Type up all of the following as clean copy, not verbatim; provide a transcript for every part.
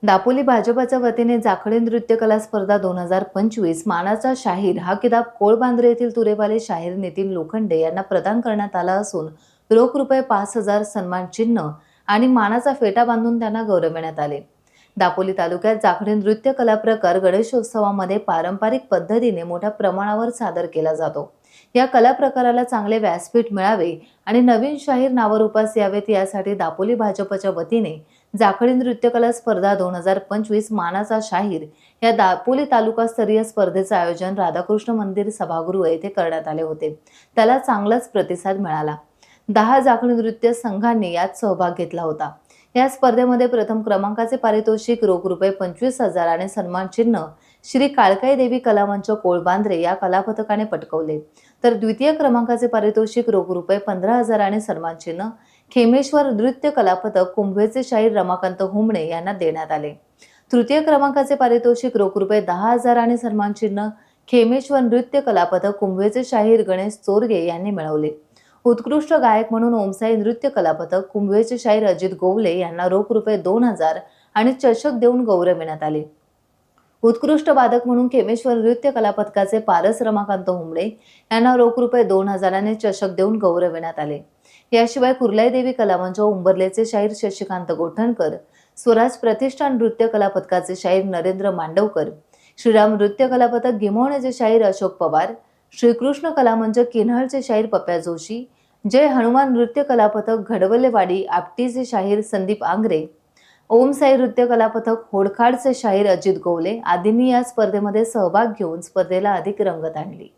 दापोली भाजपाच्या वतीने जाखडी नृत्य कला स्पर्धा 2025 मानाचा शाहीर हा किताब कोळबांद्रे येथील तुरेवाले शाहीर नितीन लोखंडे यांना प्रदान करण्यात आला असून रोख रुपये 5,000 सन्मान चिन्ह आणि मानाचा फेटा बांधून त्यांना गौरवण्यात आले। दापोली तालुक्यात जाखडी नृत्य कला प्रकार गणेशोत्सवामध्ये पारंपरिक पद्धतीने मोठ्या प्रमाणावर सादर केला जातो। या कला प्रकाराला चांगले व्यासपीठ मिळावे आणि नवीन शाहीर नावारूपास यावेत यासाठी दापोली भाजपच्या वतीने जाखडी नृत्य कला स्पर्धा 2025 मानाचा शाहीर या दापोली तालुकास्तरीय स्पर्धेचे आयोजन राधाकृष्ण मंदिर सभागृह येथे करण्यात आले होते। त्याला चांगलाच प्रतिसाद मिळाला। 10 जाखडी नृत्य संघांनी यात सहभाग घेतला होता। या स्पर्धेमध्ये प्रथम क्रमांकाचे पारितोषिक रोख रुपये 25,000 आणि सन्मान चिन्ह श्री काळकाई देवी कलामंच कोळबांद्रे या कलापथकाने पटकावले, तर द्वितीय क्रमांकाचे पारितोषिक रोख रुपये 15,000 आणि सन्मान चिन्ह खेमेश्वर नृत्य कलापथक कुंभवेचे शाहीर रमाकांत हुमणे यांना देण्यात आले। तृतीय क्रमांकाचे पारितोषिक रोख रुपये 10,000 आणि सन्मान चिन्ह खेमेश्वर नृत्य कलापथक कुंभवेचे शाहीर गणेश चोरगे यांनी मिळवले। उत्कृष्ट गायक म्हणून ओमसाई नृत्य कलापथक कुंभवेचे शाहीर अजित गोवले यांना रोख रुपये 2,000 आणि चषक देऊन गौरवण्यात आले। उत्कृष्ट वादक म्हणून खेमेश्वर नृत्य कलापथकाचे पारस रमाकांत हुमणे यांना रोख रुपये 2,000 आणि चषक देऊन गौरवण्यात आले। याशिवाय कुर्लाई देवी कलामंच उंबरलेचे शाहीर शशिकांत गोठणकर, स्वराज प्रतिष्ठान नृत्य कलापथकाचे शाहीर नरेंद्र मांडवकर, श्रीराम नृत्य कलापथक गिमवण्याचे शाहीर अशोक पवार, श्रीकृष्ण कलामंच किन्हळचे शाहीर पप्या जोशी, जय हनुमान नृत्य कलापथक घडवलेवाडी आपटीचे शाहीर संदीप आंग्रे, ओमसाई नृत्य कलापथक होडखाडचे शाहीर अजित गोवले आदींनी या स्पर्धेमध्ये सहभाग घेऊन स्पर्धेला अधिक रंगत आणली।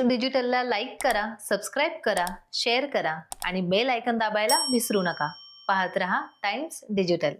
डिजिटलला लाईक करा, सबस्क्राइब करा, शेअर करा आणि बेल आयकॉन दाबायला विसरू नका। पाहत रहा टाइम्स डिजिटल।